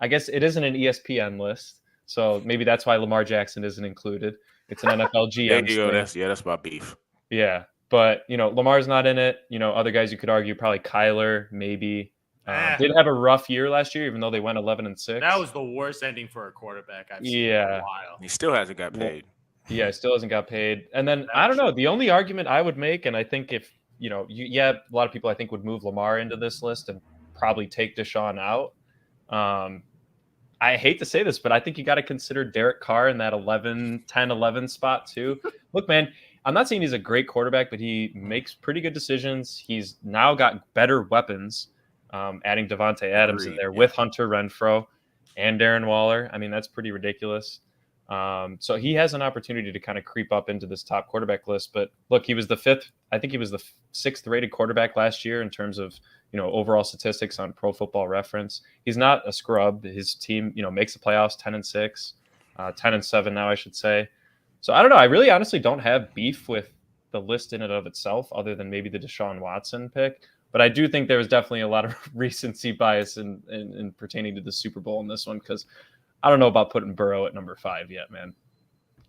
Speaker 2: I guess it isn't an ESPN list, so maybe that's why Lamar Jackson isn't included. It's an NFL GM.
Speaker 1: There you go. That's my beef.
Speaker 2: Yeah, but Lamar's not in it. Other guys you could argue probably Kyler maybe. Did have a rough year last year, even though they went 11-6.
Speaker 3: That was the worst ending for a quarterback I've seen in a while.
Speaker 1: He still hasn't got paid.
Speaker 2: Yeah, still hasn't got paid. And then I don't know. The only argument I would make, and I think if a lot of people I think would move Lamar into this list and probably take Deshaun out. I hate to say this, but I think you got to consider Derek Carr in that 10-11 spot too. Look, man, I'm not saying he's a great quarterback, but he makes pretty good decisions. He's now got better weapons, adding Devontae Adams in there with Hunter Renfrow and Darren Waller. I mean, that's pretty ridiculous. So he has an opportunity to kind of creep up into this top quarterback list. But look, he was the fifth. I think he was the sixth rated quarterback last year in terms of overall statistics on Pro Football Reference. He's not a scrub. His team makes the playoffs 10-6, 10-7 now I should say. So I don't know. I really honestly don't have beef with the list in and of itself, other than maybe the Deshaun Watson pick. But I do think there was definitely a lot of recency bias in pertaining to the Super Bowl in this one, because I don't know about putting Burrow at number 5 yet, man.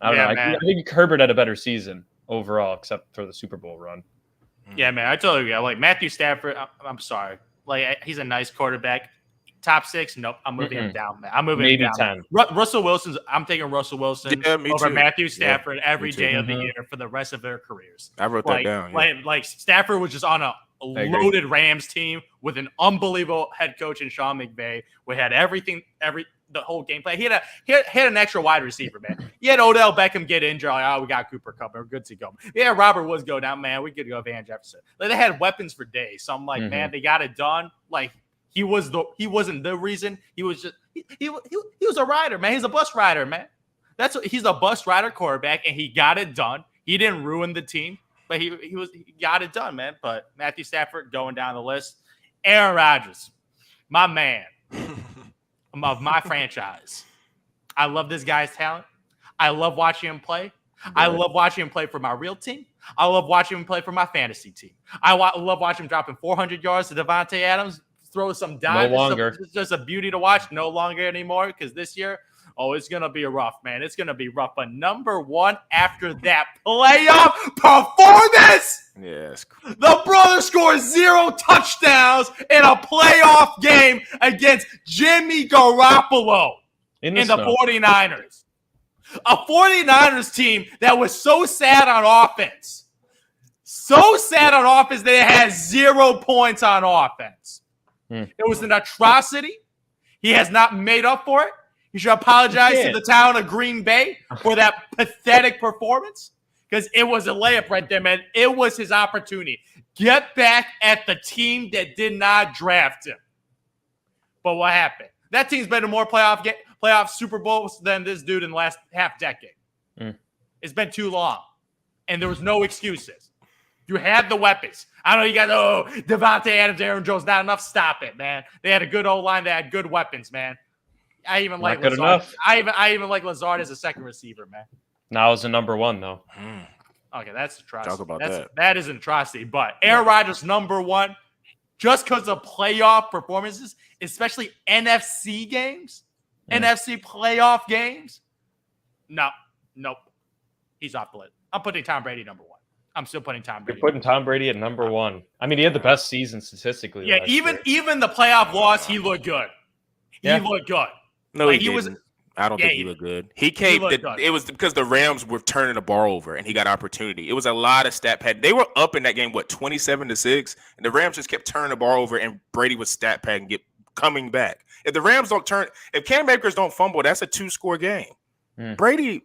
Speaker 2: I don't know. I think Herbert had a better season overall, except for the Super Bowl run.
Speaker 3: Yeah, man. I totally agree. Like Matthew Stafford, I'm sorry. Like he's a nice quarterback. Top 6, nope. I'm moving him down, man. I'm moving him down.
Speaker 2: 10.
Speaker 3: Russell Wilson's. I'm taking Russell Wilson over Matthew Stafford every day of the year for the rest of their careers.
Speaker 1: I wrote that down. Yeah.
Speaker 3: Like Stafford was just on a loaded Rams team with an unbelievable head coach in Sean McVay. We had everything, the whole game plan. He had an extra wide receiver, man. He had Odell Beckham get injured. Like, we got Cooper Kupp. We're good to go. Yeah, Robert Woods go down, man. We could go Van Jefferson. Like, they had weapons for days. So I'm like, man, they got it done. Like he wasn't the reason. He was just he was a rider, man. He's a bus rider, man. He's a bus rider quarterback, and he got it done. He didn't ruin the team, but he got it done, man. But Matthew Stafford going down the list. Aaron Rodgers, my man. Of my franchise. I love this guy's talent. I love watching him play. I love watching him play for my real team. I love watching him play for my fantasy team. I love watching him dropping 400 yards to Devontae Adams, throw some dimes.
Speaker 2: No longer.
Speaker 3: It's just a beauty to watch. No longer anymore, because this year, it's going to be rough, man. It's going to be rough. But number 1 after that playoff performance,
Speaker 1: yes,
Speaker 3: the brother scores 0 touchdowns in a playoff game against Jimmy Garoppolo in the 49ers. A 49ers team that was so sad on offense. So sad on offense that it had 0 points on offense. It was an atrocity. He has not made up for it. He should apologize to the town of Green Bay for that pathetic performance, because it was a layup right there, man. It was his opportunity. Get back at the team that did not draft him. But what happened? That team's been to more playoff Super Bowls than this dude in the last half decade. It's been too long, and there was no excuses. You had the weapons. I know you got Devontae Adams, Aaron Jones, not enough. Stop it, man. They had a good O-line. They had good weapons, man. I even like
Speaker 2: Lazard. Enough.
Speaker 3: I even like Lazard as a second receiver, man.
Speaker 2: Now is the number 1 though.
Speaker 3: Okay, that's atrocity.
Speaker 1: Talk about that.
Speaker 3: That is an atrocity. But Aaron Rodgers number 1, just because of playoff performances, especially NFC games, NFC playoff games. Nope. He's off the list. I'm putting Tom Brady number 1. I'm still putting Tom Brady.
Speaker 2: You're putting Tom Brady at number 1. I mean, he had the best season statistically.
Speaker 3: Yeah, even the playoff loss, he looked good. He looked good.
Speaker 1: No, he didn't. I don't think he looked good. He came. It was because the Rams were turning the ball over, and he got opportunity. It was a lot of stat pad. They were up in that game, 27-6, and the Rams just kept turning the ball over, and Brady was stat pad and coming back. If the Rams don't turn, if Cam Akers don't fumble, that's a 2-score game. Brady,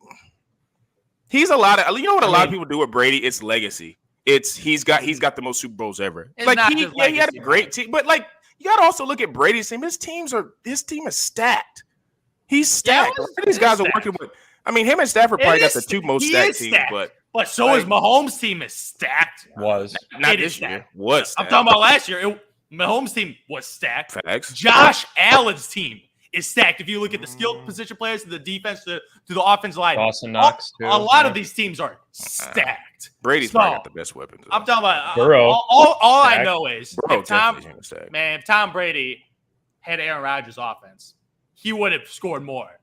Speaker 1: he's a lot of. You know what a lot of people do with Brady? It's legacy. He's got the most Super Bowls ever. He had a great team, but like. You got to also look at Brady's team. His team is stacked. He's stacked. These guys are working with. I mean, him and Stafford probably got the 2 most stacked teams.
Speaker 3: But so is Mahomes' team is stacked.
Speaker 2: Was
Speaker 1: not this year. Was
Speaker 3: I'm talking about last year. Mahomes' team was stacked.
Speaker 1: Facts.
Speaker 3: Josh Allen's team is stacked. If you look at the skill position players, to the defense, to the offensive line,
Speaker 2: Dawson Knox too.
Speaker 3: A lot of these teams are stacked.
Speaker 1: Brady's probably got the best weapons.
Speaker 3: I'm talking about
Speaker 2: Burrow.
Speaker 3: All I know is if Tom Brady had Aaron Rodgers' offense, he would have scored more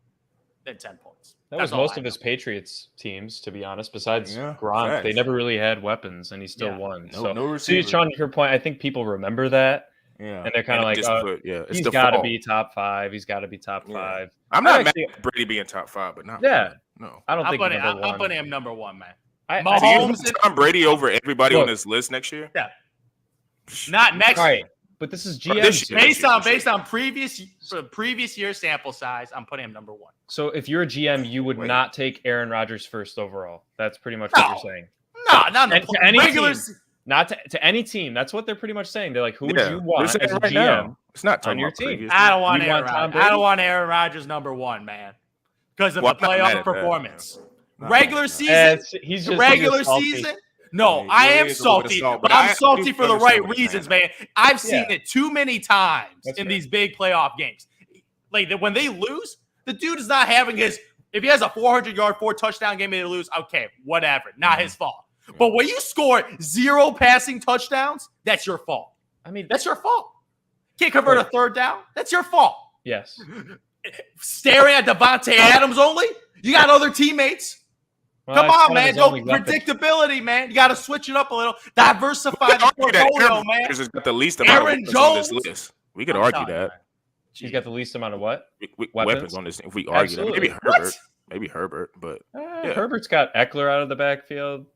Speaker 3: than 10 points.
Speaker 2: That was most of his Patriots teams, to be honest. Besides Gronk, they never really had weapons, and he still won. So, Sean, to your point, I think people remember that. Yeah, and they're kind of like, he's got to be top 5. He's got to be top 5.
Speaker 1: I'm not mad at Brady being top 5, but not.
Speaker 2: Yeah,
Speaker 1: no,
Speaker 2: I don't think
Speaker 3: I'm putting him number 1, man.
Speaker 1: Mahomes and Tom Brady over everybody on this list next year.
Speaker 3: Yeah, not next year.
Speaker 2: But this is GM
Speaker 3: based on previous year sample size. I'm putting him number 1.
Speaker 2: So if you're a GM, you would not take Aaron Rodgers first overall. That's pretty much what you're saying.
Speaker 3: No, not to any regular.
Speaker 2: Not to any team. That's what they're pretty much saying. They're like, who would you want as a GM
Speaker 1: now. It's not
Speaker 2: on your team?
Speaker 3: I don't want Aaron Rodgers. I don't want Aaron Rodgers number 1, man. because of
Speaker 1: Well,
Speaker 3: the
Speaker 1: I'm not mad
Speaker 3: playoff
Speaker 1: at that.
Speaker 3: performance.
Speaker 1: Not
Speaker 3: Regular
Speaker 1: mad.
Speaker 3: season,
Speaker 2: he's
Speaker 3: the
Speaker 2: just
Speaker 3: regular
Speaker 2: salty.
Speaker 3: season. No,
Speaker 1: Yeah,
Speaker 3: I
Speaker 1: he
Speaker 3: am
Speaker 1: is a little bit of
Speaker 3: salty,
Speaker 1: salt,
Speaker 3: but
Speaker 1: but
Speaker 3: I'm
Speaker 1: I
Speaker 3: salty
Speaker 1: do
Speaker 3: for the
Speaker 1: understand
Speaker 3: right
Speaker 1: what he's
Speaker 3: reasons,
Speaker 1: saying,
Speaker 3: man. I've seen
Speaker 2: Yeah.
Speaker 3: it too many times
Speaker 2: That's
Speaker 3: in
Speaker 2: fair.
Speaker 3: these big playoff games. Like when they lose, the dude is not having his. If he has a 400-yard, 4-touchdown game and they lose, okay, whatever, not his fault. But when you score 0 passing touchdowns, that's your fault.
Speaker 2: I mean,
Speaker 3: That's your fault. Can't convert a third down. That's your fault.
Speaker 2: yes.
Speaker 3: Staring at Devontae Adams only. You got other teammates.
Speaker 2: Well,
Speaker 3: Come
Speaker 2: it's
Speaker 3: on,
Speaker 2: kind of
Speaker 3: man.
Speaker 2: his
Speaker 3: Don't
Speaker 2: only weapon.
Speaker 3: predictability, man. You got to switch it up a little. Diversify the
Speaker 1: argue that
Speaker 3: portfolio,
Speaker 1: Aaron
Speaker 3: man.
Speaker 1: Rodgers has got the least amount
Speaker 3: Aaron
Speaker 1: of weapons on this
Speaker 3: Jones?
Speaker 1: list. We could
Speaker 3: I'm
Speaker 1: argue
Speaker 3: telling you,
Speaker 1: that.
Speaker 3: man.
Speaker 2: He's got the least amount of what?
Speaker 1: Weapons on this. If we argue that, maybe
Speaker 2: Absolutely.
Speaker 1: Herbert, maybe Herbert, but yeah.
Speaker 2: Herbert's got Eckler out of the backfield.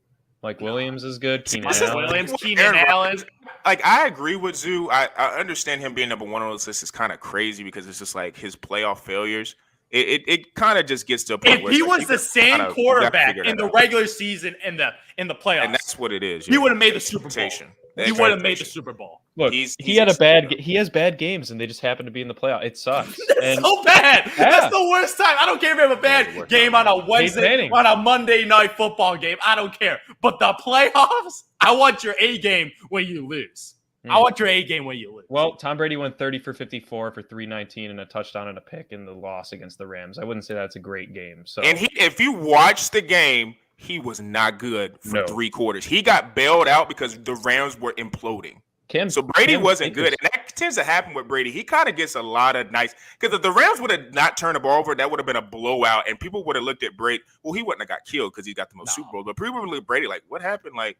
Speaker 2: Mike Williams is good. Keenan
Speaker 1: This is
Speaker 2: Allen.
Speaker 3: Williams, Keenan
Speaker 1: Aaron
Speaker 3: Allen.
Speaker 1: Rodgers, like I agree with Zoo. I understand him being number one on this list is kind of crazy because it's just like his playoff failures. It kind of just gets to a point
Speaker 3: If
Speaker 1: where
Speaker 3: he
Speaker 1: it's like,
Speaker 3: was the same
Speaker 1: gotta
Speaker 3: quarterback
Speaker 1: figure that
Speaker 3: in the
Speaker 1: out.
Speaker 3: regular season and the playoffs,
Speaker 1: and that's what it is.
Speaker 3: he would have made the Super Bowl.
Speaker 1: Expectation.
Speaker 3: He would have made the Super Bowl.
Speaker 2: Look,
Speaker 1: He's
Speaker 2: he had
Speaker 1: excited.
Speaker 2: he has bad games, and they just happen to be in the playoff. It sucks.
Speaker 3: That's
Speaker 2: And
Speaker 3: so bad.
Speaker 2: Yeah.
Speaker 3: That's the worst time. I don't care if you have a bad game on a Wednesday,
Speaker 2: Manning.
Speaker 3: on a Monday night football game. I don't care. But the playoffs, I want your A game when you lose. I want your A game when you lose.
Speaker 2: well, Tom Brady went 30 for 54 for 319 and a touchdown and a pick in the loss against the Rams. I wouldn't say that's a great game. So
Speaker 1: And if you watch the game, he was not good for
Speaker 2: No.
Speaker 1: 3 quarters. He got bailed out because the Rams were imploding.
Speaker 2: Cam,
Speaker 1: So Brady
Speaker 2: Cam
Speaker 1: wasn't
Speaker 2: Akers-
Speaker 1: good, and that tends to happen with Brady. He kind of gets a lot of nice because if the Rams would have not turned the ball over, that would have been a blowout, and people would have looked at Brady. Well, he wouldn't have got killed because he got the most Super Bowl, but people would look at Brady like, what happened? Like,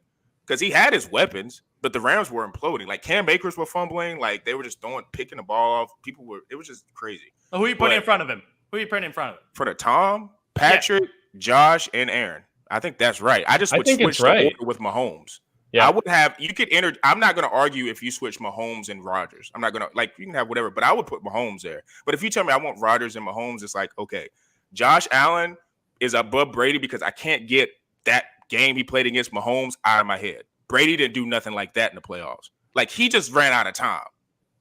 Speaker 1: because he had his weapons, but the Rams were imploding. Like Cam Akers were fumbling, like they were just picking the ball off. People were, it was just crazy.
Speaker 3: Who are you putting in front of him? Who are you putting in front of him?
Speaker 1: For the Tom, Patrick, Josh, and Aaron. I think that's right. I just would
Speaker 2: think it's
Speaker 1: switch the
Speaker 2: right.
Speaker 1: order with Mahomes.
Speaker 2: Yeah.
Speaker 1: I would have you could enter. I'm not going to argue if you switch Mahomes and Rodgers. I'm not going to you can have whatever, but I would put Mahomes there. But if you tell me I want Rodgers and Mahomes, it's like okay, Josh Allen is above Brady because I can't get that game he played against Mahomes out of my head. Brady didn't do nothing like that in the playoffs. Like he just ran out of time.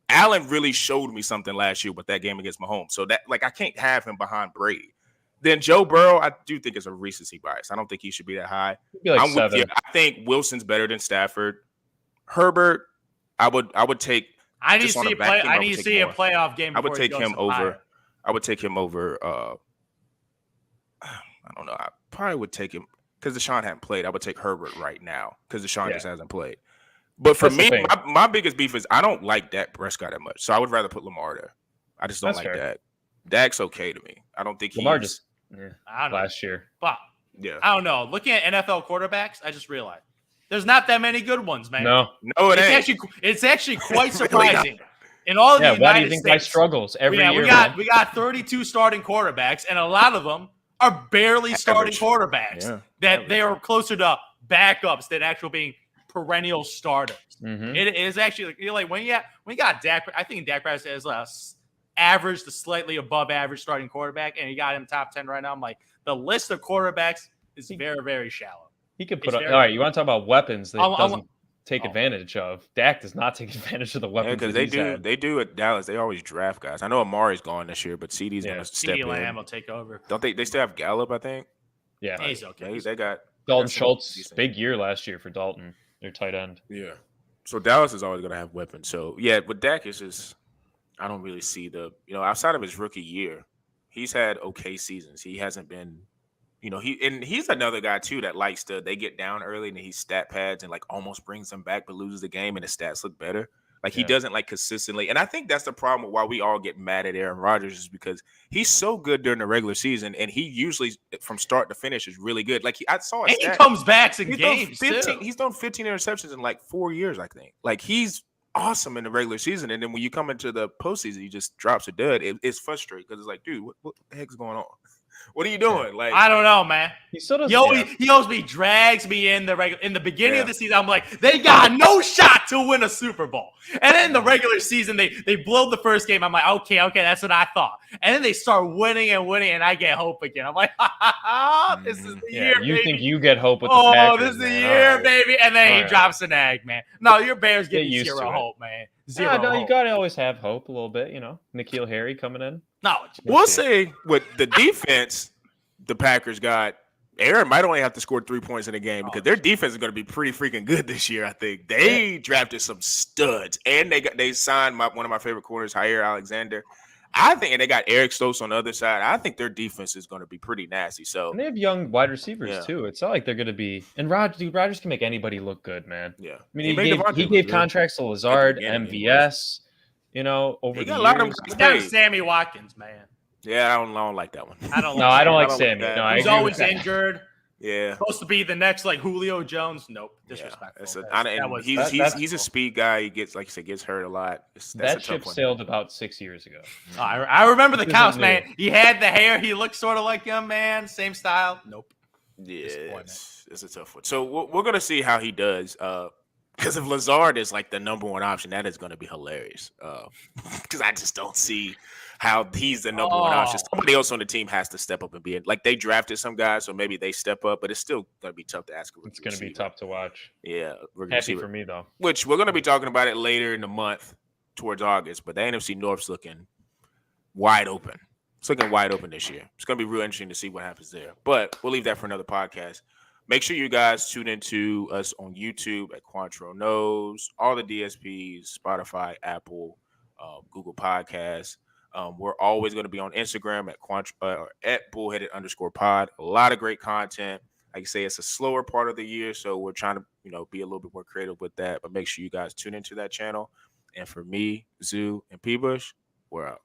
Speaker 1: Allen really showed me something last year with that game against Mahomes. So that I can't have him behind Brady. Then Joe Burrow, I do think is a recency bias. I don't think he should be that high.
Speaker 2: He'd be like
Speaker 1: I'm with
Speaker 2: 7.
Speaker 1: you. I think Wilson's better than Stafford. Herbert, I would take.
Speaker 3: I need to
Speaker 1: Just on
Speaker 3: see
Speaker 1: a
Speaker 3: a play.
Speaker 1: back end,
Speaker 3: I
Speaker 1: I
Speaker 3: need
Speaker 1: would
Speaker 3: to
Speaker 1: take
Speaker 3: see a
Speaker 1: more.
Speaker 3: playoff game.
Speaker 1: I would
Speaker 3: before he
Speaker 1: take
Speaker 3: goes
Speaker 1: him
Speaker 3: so
Speaker 1: over.
Speaker 3: higher.
Speaker 1: I would take him over. I don't know. I probably would take him because Deshaun hadn't played. I would take Herbert right now because Deshaun just hasn't played. But for
Speaker 2: That's the
Speaker 1: me,
Speaker 2: thing.
Speaker 1: my biggest beef is I don't like Dak Prescott that much. So I would rather put Lamar there. I just don't
Speaker 2: That's
Speaker 1: like
Speaker 2: fair.
Speaker 1: Dak. Dak's okay to me. I don't think
Speaker 2: Lamar
Speaker 1: he's
Speaker 2: just
Speaker 3: I don't know.
Speaker 2: last year.
Speaker 3: But
Speaker 1: yeah.
Speaker 3: I don't know. Looking at NFL quarterbacks, I just realized there's not that many good ones, man.
Speaker 2: No.
Speaker 1: No, it ain't.
Speaker 3: It's actually quite
Speaker 1: Really not.
Speaker 3: surprising. In all of the
Speaker 2: Yeah,
Speaker 3: United
Speaker 2: why do you think
Speaker 3: States,
Speaker 2: my struggles every year?
Speaker 3: we
Speaker 2: man?
Speaker 3: got 32 starting quarterbacks, and a lot of them are barely starting
Speaker 1: Average.
Speaker 3: quarterbacks.
Speaker 1: Yeah.
Speaker 3: That they are closer to backups than actual being perennial starters.
Speaker 2: Mhm.
Speaker 3: It is actually like when you got Dak. I think Dak Prescott is average to slightly above average starting quarterback, and you got him top 10 right now. I'm like, the list of quarterbacks is very, very shallow.
Speaker 2: He could put
Speaker 3: It's
Speaker 2: up.
Speaker 3: very-
Speaker 2: All right, you want to talk about weapons that he
Speaker 3: I'll-
Speaker 2: doesn't take advantage of? Dak does not take advantage of the
Speaker 1: Yeah,
Speaker 2: weapons.
Speaker 1: because
Speaker 2: that
Speaker 1: they
Speaker 2: he's
Speaker 1: do.
Speaker 2: had.
Speaker 1: They do at Dallas. They always draft guys. I know Amari's gone this year, but CD's
Speaker 2: Yeah.
Speaker 1: going to step
Speaker 3: CeeDee Lamb
Speaker 1: in.
Speaker 3: will take over.
Speaker 1: Don't they still have Gallup? I think.
Speaker 2: Yeah,
Speaker 3: He's okay.
Speaker 1: They got
Speaker 2: Dalton
Speaker 1: that's
Speaker 2: Schultz,
Speaker 1: decent.
Speaker 2: big year last year for Dalton, their tight end.
Speaker 1: Yeah. So Dallas is always going to have weapons. So yeah, but Dak is just. I don't really see outside of his rookie year, he's had okay seasons. He hasn't been, he's another guy too that likes they get down early and he stat pads and like almost brings them back but loses the game and the stats look better. Like he doesn't like consistently. And I think that's the problem with why we all get mad at Aaron Rodgers is because he's so good during the regular season and he usually from start to finish is really good. Like I saw a
Speaker 3: And
Speaker 1: stat.
Speaker 3: he comes back in
Speaker 1: He's
Speaker 3: games
Speaker 1: done 15,
Speaker 3: too.
Speaker 1: He's done 15 interceptions in like 4 years, I think. Like he's awesome in the regular season, and then when you come into the postseason, he just drops a dud. It's frustrating because it's like, dude, what the heck's going on? What are you doing? Like
Speaker 3: I don't know, man.
Speaker 2: He still doesn't.
Speaker 3: He always drags me in the beginning of the season. I'm like, they got no shot to win a Super Bowl. And then the regular season, they blow the first game. I'm like, okay, that's what I thought. And then they start winning, and I get hope again. I'm like, this is the year,
Speaker 2: you
Speaker 3: baby.
Speaker 2: think you get hope with the Packers?
Speaker 3: This is the
Speaker 2: man.
Speaker 3: year,
Speaker 2: All right.
Speaker 3: baby. And then
Speaker 2: All
Speaker 3: he
Speaker 2: right.
Speaker 3: drops an egg, man. No, your Bears
Speaker 2: Get
Speaker 3: give me
Speaker 2: used
Speaker 3: zero
Speaker 2: to it.
Speaker 3: hope, man.
Speaker 2: Yeah,
Speaker 3: Zero
Speaker 2: no, you
Speaker 3: hope.
Speaker 2: gotta always have hope a little bit. N'Keal Harry coming in,
Speaker 3: Knowledge.
Speaker 1: We'll see. With the defense, the Packers got. Aaron might only have to score 3 points in a game because their defense is going to be pretty freaking good this year. I think they drafted some studs, and they signed one of my favorite corners, Jair Alexander. I think, and they got Eric Stokes on the other side. I think their defense is going to be pretty nasty. So
Speaker 2: and they have young wide receivers too. It's not like they're going to be. And Rodgers can make anybody look good, man.
Speaker 1: Yeah,
Speaker 2: I mean, he gave contracts to Lazard, MVS. Over the years.
Speaker 3: He's down to Sammy Watkins, man.
Speaker 1: Yeah, I don't like that one.
Speaker 3: I don't like
Speaker 2: Sammy. No,
Speaker 3: he's always injured.
Speaker 1: Yeah,
Speaker 3: supposed to be the next like Julio Jones. Nope, disrespectful.
Speaker 1: He's a speed guy. He gets, like you said, gets hurt a lot.
Speaker 2: That ship sailed about 6 years ago.
Speaker 3: I remember the counts, man. He had the hair. He looked sort of like young man. Same style. Nope.
Speaker 1: Yeah, it's a tough one. So we're gonna see how he does. Because if Lazard is like the number one option, that is going to be hilarious. Because I just don't see how he's the number one option. Somebody else on the team has to step up and be it. Like they drafted some guys, so maybe they step up, but it's still going to be tough to ask.
Speaker 2: It's going to be tough to watch.
Speaker 1: Yeah,
Speaker 2: happy for me though.
Speaker 1: Which we're going to be talking about it later in the month, towards August. But the NFC North's looking wide open. It's looking wide open this year. It's going to be real interesting to see what happens there. But we'll leave that for another podcast. Make sure you guys tune into us on YouTube at Quantro Knows, all the DSPs, Spotify, Apple, Google Podcasts. We're always going to be on Instagram at bullheaded_pod. A lot of great content. Like I say, it's a slower part of the year, so we're trying to be a little bit more creative with that. But make sure you guys tune into that channel. And for me, Zoo, and P-Bush, we're out.